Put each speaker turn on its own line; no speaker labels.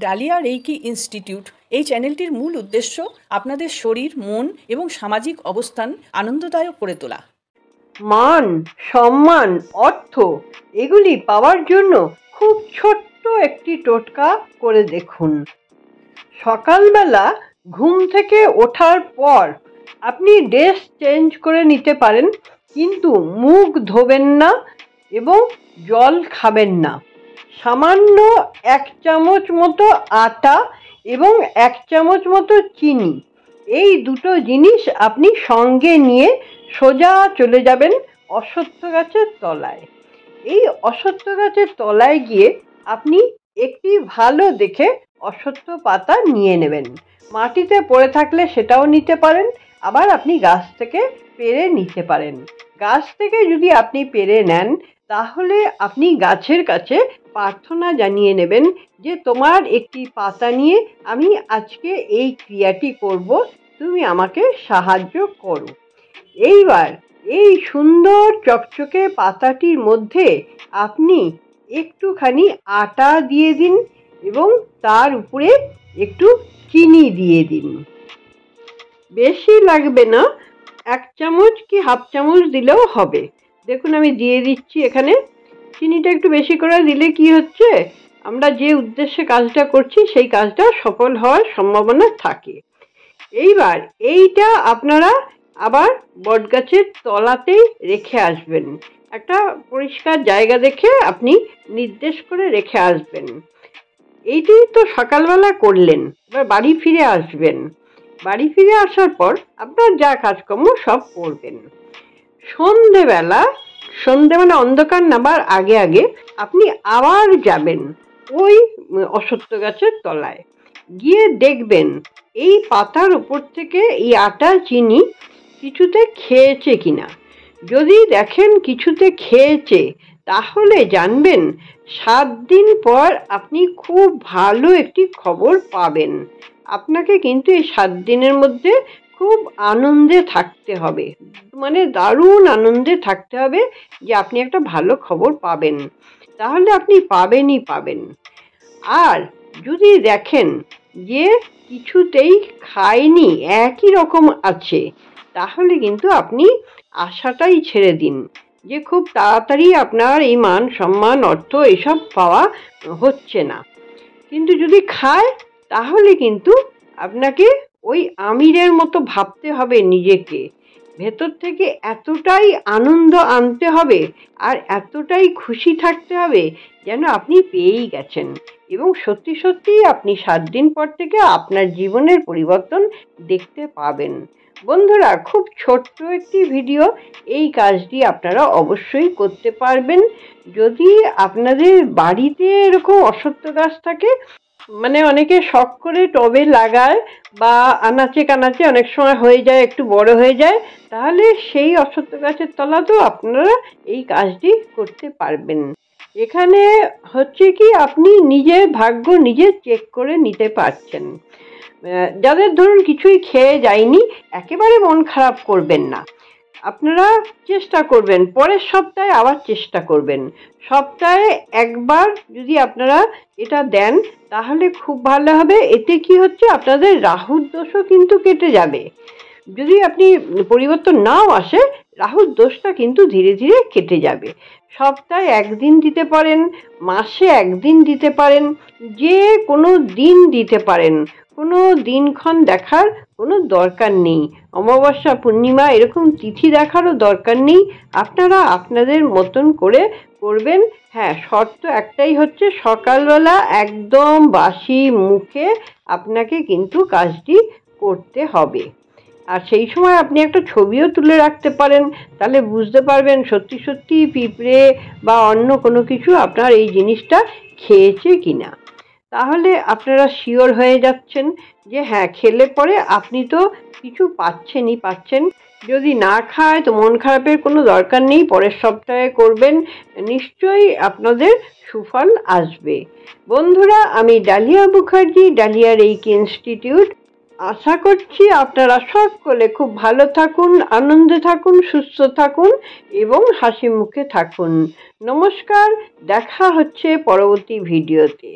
Dahlia Reiki institute এই চ্যানেলটির মূল উদ্দেশ্য আপনাদের শরীর, মন এবং সামাজিক অবস্থান আনন্দদায়ক করে তোলা।
মান, সম্মান, অর্থ এগুলি পাওয়ার জন্য খুব ছোট্ট একটি টোটকা করে দেখুন। সকালবেলা ঘুম থেকে ওঠার পর আপনি ড্রেস চেঞ্জ করে নিতে পারেন, কিন্তু মুখ ধোবেন না এবং জল খাবেন না। সামান্য 1 চামচ মতো আটা এবং 1 চামচ মতো চিনি, এই দুটো জিনিস আপনি সঙ্গে নিয়ে সোজা চলে যাবেন অশ্বত্থ গাছের তলায়। এই অশ্বত্থ গাছের তলায় গিয়ে আপনি একটি ভালো দেখে অশ্বত্থ পাতা নিয়ে নেবেন। মাটিতে পড়ে থাকলে সেটাও নিতে পারেন, আবার আপনি গাছ থেকে পেড়ে নিতে পারেন। গাছ থেকে যদি আপনি পেড়ে নেন তাহলে আপনি গাছের কাছে প্রার্থনা জানিয়ে নেবেন যে তোমার একটি পাতা নিয়ে আমি আজকে এই ক্রিয়াটি করব, তুমি আমাকে সাহায্য করো। এইবার এই সুন্দর চকচকে পাতাটির মধ্যে আপনি একটুখানি আটা দিয়ে দিন এবং তার উপরে একটু চিনি দিয়ে দিন। বেশি লাগবে না, 1 চামচ কি 1/2 চামচ দিলেও হবে। দেখুন আমি দিয়ে দিচ্ছি এখানে। চিনিটা একটু বেশি করে দিলে কি হচ্ছে, আমরা যে উদ্দেশ্যে কাজটা করছি সেই কাজটা সফল হওয়ার সম্ভাবনা থাকে। এইবার এইটা আপনারা আবার বটগাছের তলাতেই রেখে আসবেন। একটা পরিষ্কার জায়গা দেখে আপনি নির্দেশ করে রেখে আসবেন। এইটি তো সকালবেলা করলেন, এবার বাড়ি ফিরে আসবেন। বাড়ি ফিরে আসার পর আপনার যা কাজকর্ম সব করবেন। সন্ধে মানে অন্ধকার নামার আগে আগে আপনি আবার যাবেন ওই অশ্বত্থ গাছের তলায়, গিয়ে দেখবেন এই পাতার উপর থেকে এই আটা চিনি কিছুতে খেয়েছে কিনা। যদি দেখেন কিছুতে খেয়েছে তাহলে জানবেন 7 দিন পর আপনি খুব ভালো একটি খবর পাবেন। আপনাকে কিন্তু এই 7 দিনের মধ্যে খুব আনন্দে থাকতে হবে, মানে দারুণ আনন্দে থাকতে হবে যে আপনি একটা ভালো খবর পাবেন। তাহলে আপনি পাবেন। আর যদি দেখেন যে কিছুতেই খায়নি, একই রকম আছে, তাহলে কিন্তু আপনি আশাটাই ছেড়ে দিন যে খুব তাড়াতাড়ি আপনার এই মান, সম্মান, অর্থ এসব পাওয়া হচ্ছে না। কিন্তু যদি খায় তাহলে কিন্তু আপনাকে ওই আমিরের মতো ভাবতে হবে নিজেকে। ভেতর থেকে এতটাই আনন্দ আনতে হবে আর এতটাই খুশি থাকতে হবে যেন আপনি পেয়েই গেছেন, এবং সত্যি সত্যি আপনি 7 দিন পর থেকে আপনার জীবনের পরিবর্তন দেখতে পাবেন। বন্ধুরা, খুব ছোট্ট একটি ভিডিও, এই কাজটি আপনারা অবশ্যই করতে পারবেন। যদি আপনাদের বাড়িতে এরকম অশ্বত্থ গাছ থাকে, মানে অনেকে শখ করে টবে লাগায় বা আনাচে কানাচে অনেক সময় হয়ে যায়, একটু বড় হয়ে যায়, তাহলে সেই অশ্বত্থ গাছের তলাতেও আপনারা এই কাজটি করতে পারবেন। এখানে হচ্ছে কি, আপনি নিজের ভাগ্য নিজে চেক করে নিতে পারছেন। যাদের ধরুন কিছুই খেয়ে যায়নি, একেবারে মন খারাপ করবেন না। আপনারা চেষ্টা করবেন, পরের সপ্তাহে আবার চেষ্টা করবেন। সপ্তাহে একবার যদি আপনারা এটা দেন তাহলে খুব ভালো হবে। এতে কি হচ্ছে, আপনাদের রাহুর দোষও কিন্তু কেটে যাবে। যদি আপনি পরিবর্তন নাও আসে, রাহুর দোষটা কিন্তু ধীরে ধীরে কেটে যাবে। সপ্তাহে 1 দিন দিতে পারেন, মাসে 1 দিন দিতে পারেন, যে কোনো দিন দিতে পারেন। কোনো দিনক্ষণ দেখার কোনো দরকার নেই, অমাবস্যা, পূর্ণিমা এরকম তিথি দেখারও দরকার নেই। আপনারা আপনাদের মতন করে করবেন। হ্যাঁ, শর্ত একটাই হচ্ছে, সকালবেলা একদম বাসি মুখে আপনাকে কিন্তু কাজটি করতে হবে। আর সেই সময় আপনি একটা ছবিও তুলে রাখতে পারেন, তাহলে বুঝতে পারবেন সত্যি সত্যি পিঁপড়ে বা অন্য কোনো কিছু আপনার এই জিনিসটা খেয়েছে কিনা। তাহলে আপনারা শিওর হয়ে যাচ্ছেন যে হ্যাঁ, খেলে পরে আপনি তো কিছু পাচ্ছেন। যদি না খায় তো মন খারাপের কোনো দরকার নেই, পরের সপ্তাহে করবেন, নিশ্চয়ই আপনাদের সুফল আসবে। বন্ধুরা, আমি ডালিয়া মুখার্জি, ডালিয়া রেইকি ইনস্টিটিউট। আশা করছি আপনারা সকলে খুব ভালো থাকুন, আনন্দে থাকুন, সুস্থ থাকুন এবং হাসি মুখে থাকুন। নমস্কার, দেখা হচ্ছে পরবর্তী ভিডিওতে।